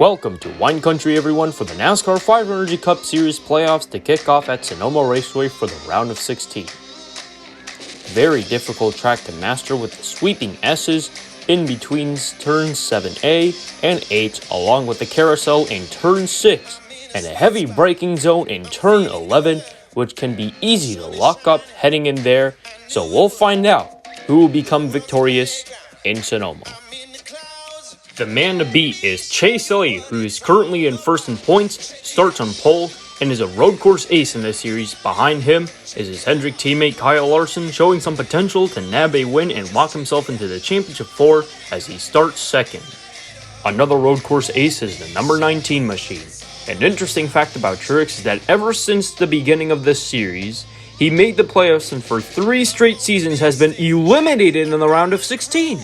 Welcome to Wine Country, everyone, for the NASCAR 5 Energy Cup Series playoffs to kick off at Sonoma Raceway for the round of 16. Very difficult track to master with the sweeping S's in between turns 7A and 8, along with the carousel in turn 6, and a heavy braking zone in turn 11, which can be easy to lock up heading in there, so we'll find out who will become victorious in Sonoma. The man to beat is Chase Elliott, who is currently in first in points, starts on pole, and is a road course ace in this series. Behind him is his Hendrick teammate Kyle Larson, showing some potential to nab a win and lock himself into the championship 4 as he starts second. Another road course ace is the number 19 machine. An interesting fact about Truex is that ever since the beginning of this series, he made the playoffs and for 3 straight seasons has been eliminated in the round of 16.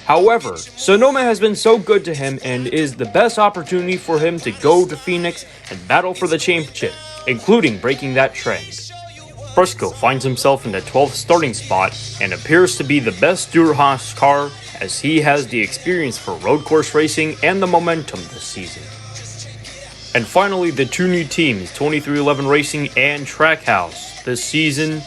However, Sonoma has been so good to him and is the best opportunity for him to go to Phoenix and battle for the championship, including breaking that trend. Briscoe finds himself in the 12th starting spot and appears to be the best Stewart-Haas car as he has the experience for road course racing and the momentum this season. And finally, the 2 new teams, 2311 Racing and Trackhouse, this season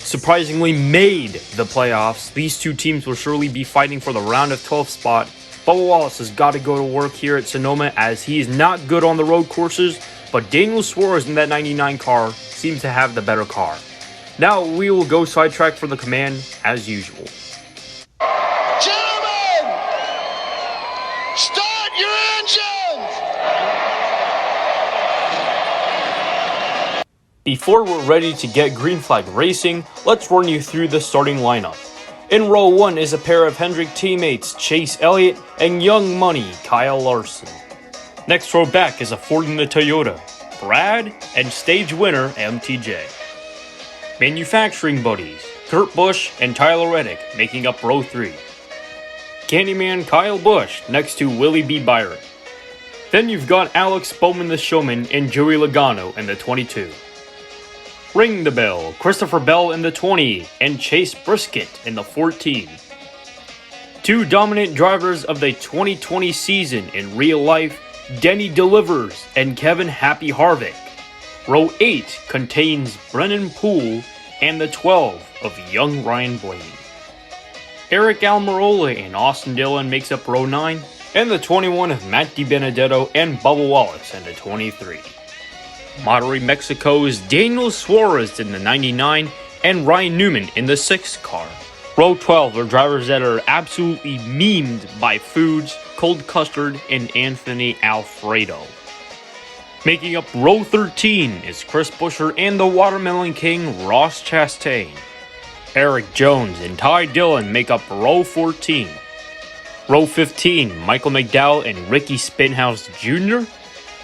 surprisingly made the playoffs. These 2 teams will surely be fighting for the round of 12 spot. Bubba Wallace has got to go to work here at Sonoma as he is not good on the road courses, but Daniel Suarez in that 99 car seems to have the better car. Now we will go sidetrack for the command as usual. Gentlemen, start your engines! Before we're ready to get green flag racing, let's run you through the starting lineup. In row 1 is a pair of Hendrick teammates Chase Elliott and Young Money Kyle Larson. Next row back is a Ford and a Toyota, Brad and stage winner MTJ. Manufacturing buddies Kurt Busch and Tyler Reddick making up row 3. Candyman Kyle Busch next to Willie B. Byron. Then you've got Alex Bowman the Showman and Joey Logano in the 22. Ring the bell, Christopher Bell in the 20 and Chase Briscoe in the 14. 2 dominant drivers of the 2020 season in real life, Denny Delivers and Kevin Happy Harvick. Row 8 contains Brennan Poole and the 12 of young Ryan Blaney. Eric Almirola and Austin Dillon makes up row 9, and the 21 of Matt DiBenedetto and Bubba Wallace in the 23. Monterrey, Mexico's Daniel Suarez in the 99 and Ryan Newman in the 6th car. Row 12 are drivers that are absolutely memed by Foods, Cold Custard, and Anthony Alfredo. Making up row 13 is Chris Buescher and the Watermelon King Ross Chastain. Eric Jones and Ty Dillon make up row 14. Row 15, Michael McDowell and Ricky Spinhouse Jr.,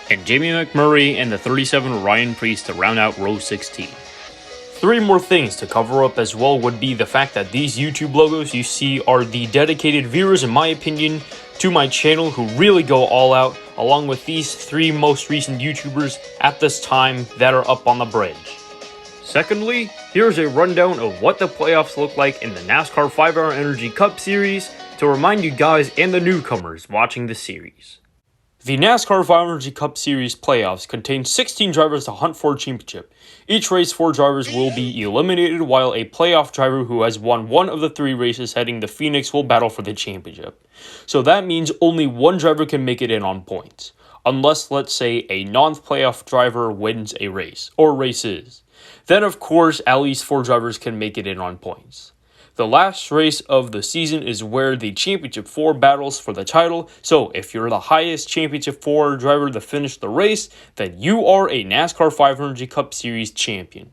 and Jamie McMurray and the 37 Ryan Preece to round out row 16. 3 more things to cover up as well would be the fact that these YouTube logos you see are the dedicated viewers, in my opinion, to my channel who really go all out, along with these 3 most recent YouTubers at this time that are up on the bridge. Secondly, here's a rundown of what the playoffs look like in the NASCAR 5-Hour Energy Cup Series to remind you guys and the newcomers watching the series. The NASCAR 5 Energy Cup Series playoffs contain 16 drivers to hunt for a championship. Each race, 4 drivers will be eliminated, while a playoff driver who has won one of the 3 races heading to Phoenix will battle for the championship. So that means only 1 driver can make it in on points, unless, let's say, a non-playoff driver wins a race, or races. Then, of course, at least 4 drivers can make it in on points. The last race of the season is where the Championship 4 battles for the title, so if you're the highest Championship 4 driver to finish the race, then you are a NASCAR 5 Energy Cup Series champion.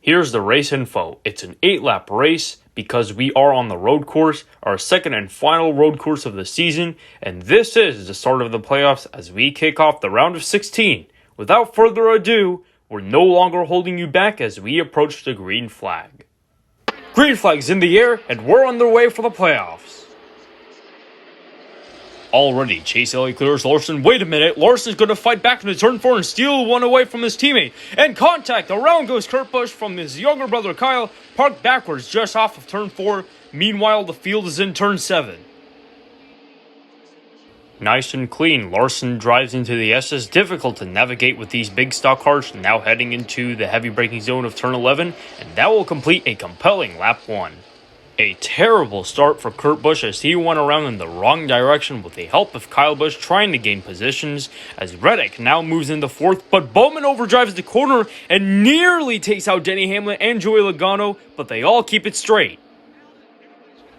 Here's the race info. It's an 8-lap race because we are on the road course, our second and final road course of the season, and this is the start of the playoffs as we kick off the round of 16. Without further ado, we're no longer holding you back as we approach the green flag. Green flag's in the air, and we're on the way for the playoffs. Already, Chase Elliott clears Larson. Wait a minute, Larson's going to fight back into turn 4 and steal one away from his teammate. And contact, around goes Kurt Busch from his younger brother Kyle, parked backwards just off of turn 4. Meanwhile, the field is in turn 7. Nice and clean, Larson drives into the S. It's difficult to navigate with these big stock cars, now heading into the heavy braking zone of turn 11, and that will complete a compelling lap 1. A terrible start for Kurt Busch as he went around in the wrong direction with the help of Kyle Busch trying to gain positions, as Reddick now moves into 4th, but Bowman overdrives the corner and nearly takes out Denny Hamlin and Joey Logano, but they all keep it straight.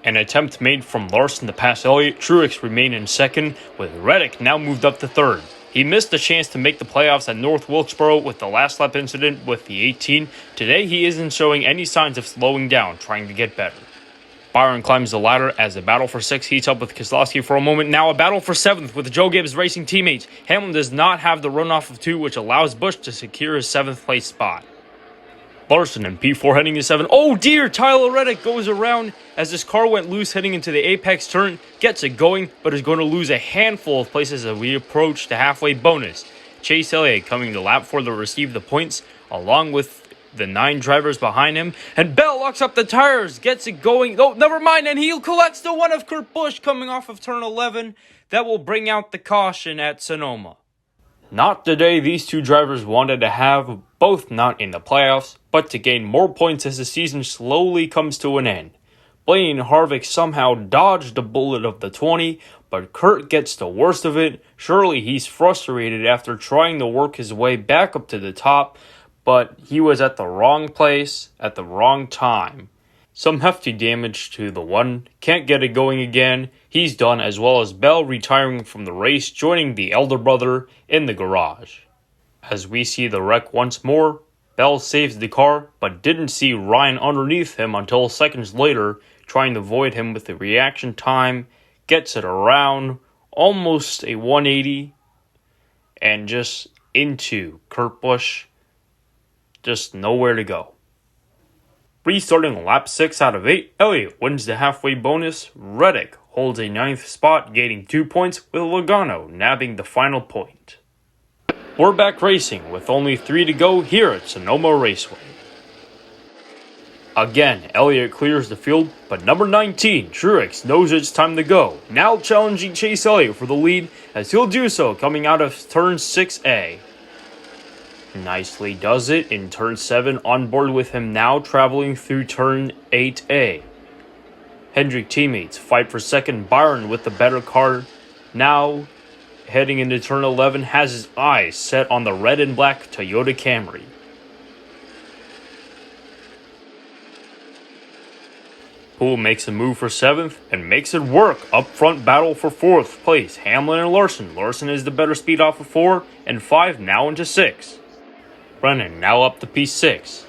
An attempt made from Larson to pass Elliott. Truex remained in 2nd, with Reddick now moved up to 3rd. He missed the chance to make the playoffs at North Wilkesboro with the last lap incident with the 18. Today he isn't showing any signs of slowing down, trying to get better. Byron climbs the ladder as a battle for 6th heats up with Keselowski for a moment. Now a battle for 7th with Joe Gibbs Racing teammates. Hamlin does not have the runoff of 2, which allows Busch to secure his 7th place spot. Larson in P4 heading to 7. Oh dear, Tyler Reddick goes around as his car went loose heading into the apex turn, gets it going, but is going to lose a handful of places as we approach the halfway bonus. Chase Elliott coming to lap 4 to receive the points, along with the 9 drivers behind him. And Bell locks up the tires, gets it going. Oh, never mind, and he collects the one of Kurt Busch coming off of turn 11. That will bring out the caution at Sonoma. Not the day these two drivers wanted to have, both not in the playoffs, but to gain more points as the season slowly comes to an end. Blaine Harvick somehow dodged a bullet of the 20, but Kurt gets the worst of it. Surely he's frustrated after trying to work his way back up to the top, but he was at the wrong place at the wrong time. Some hefty damage to the one, can't get it going again, he's done, as well as Bell retiring from the race, joining the elder brother in the garage. As we see the wreck once more, Bell saves the car, but didn't see Ryan underneath him until seconds later, trying to avoid him with the reaction time, gets it around, almost a 180, and just into Kurt Busch, just nowhere to go. Restarting lap 6 out of 8, Elliott wins the halfway bonus. Reddick holds a 9th spot, gaining 2 points, with Logano nabbing the final point. We're back racing with only 3 to go here at Sonoma Raceway. Again, Elliott clears the field, but number 19, Truex, knows it's time to go, now challenging Chase Elliott for the lead, as he'll do so coming out of turn 6A. Nicely does it in turn 7, on board with him now traveling through turn 8A. Hendrick teammates fight for second. Byron with the better car now heading into turn 11 has his eyes set on the red and black Toyota Camry. Poole makes a move for 7th and makes it work. Up front battle for 4th place. Hamlin and Larson. Larson is the better speed off of 4 and 5 now into 6. Brennan now up to P6.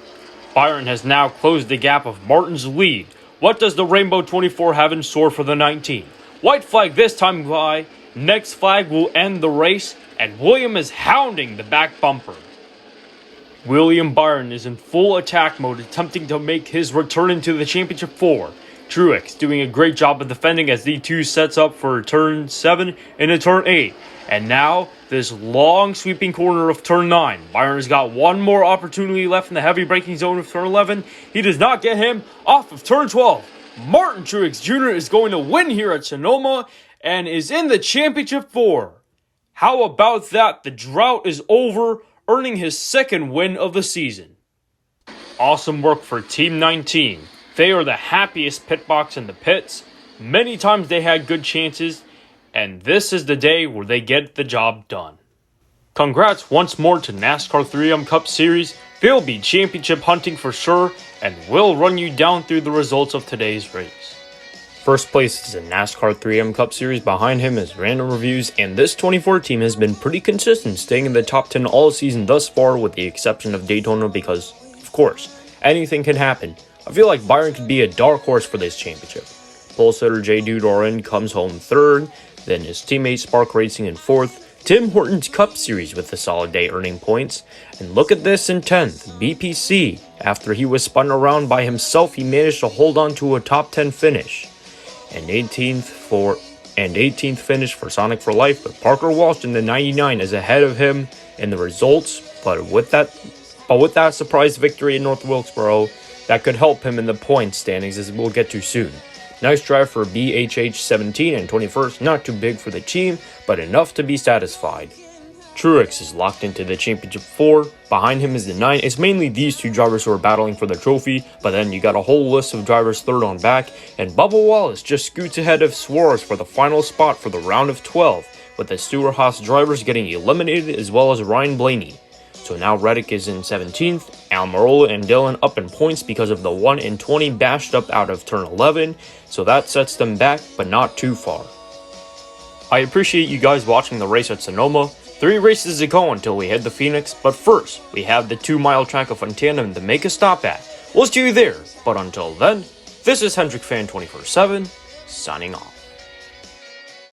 Byron has now closed the gap of Martin's lead. What does the Rainbow 24 have in store for the 19? White flag this time by. Next flag will end the race, and William is hounding the back bumper. William Byron is in full attack mode, attempting to make his return into the championship 4. Truex doing a great job of defending as D2 sets up for turn 7 into turn 8. And now, this long sweeping corner of turn 9. Byron's got one more opportunity left in the heavy braking zone of turn 11. He does not get him off of turn 12. Martin Truex Jr. is going to win here at Sonoma and is in the championship 4. How about that? The drought is over, earning his 2nd win of the season. Awesome work for Team 19. They are the happiest pit box in the pits. Many times they had good chances, and this is the day where they get the job done. Congrats once more to NASCAR 3M Cup Series. They'll be championship hunting for sure, and we'll run you down through the results of today's race. First place is in NASCAR 3M Cup Series. Behind him is Random Reviews, and this 24 team has been pretty consistent, staying in the top 10 all season thus far, with the exception of Daytona because, of course, anything can happen. I feel like Byron could be a dark horse for this championship. Pole sitter J. Dude Oren comes home 3rd, then his teammate Spark Racing in 4th. Tim Horton's Cup Series with a solid day earning points. And look at this in 10th, BPC. After he was spun around by himself, he managed to hold on to a top 10 finish. And 18th finish for Sonic for Life, but Parker Walsh in the 99 is ahead of him in the results. But with that surprise victory in North Wilkesboro, that could help him in the points standings, as we'll get to soon. Nice drive for BHH 17 and 21st, not too big for the team, but enough to be satisfied. Truex is locked into the championship 4, behind him is the 9. It's mainly these two drivers who are battling for the trophy, but then you got a whole list of drivers third on back, and Bubba Wallace just scoots ahead of Suarez for the final spot for the round of 12, with the Stewart-Haas drivers getting eliminated as well as Ryan Blaney. So now Reddick is in 17th, Almirola and Dillon up in points because of the 1 in 20 bashed up out of turn 11, so that sets them back, but not too far. I appreciate you guys watching the race at Sonoma. 3 races to go until we head to Phoenix, but first, we have the 2-mile track of Fontana to make a stop at. We'll see you there, but until then, this is Hendrick Fan 24/7, signing off.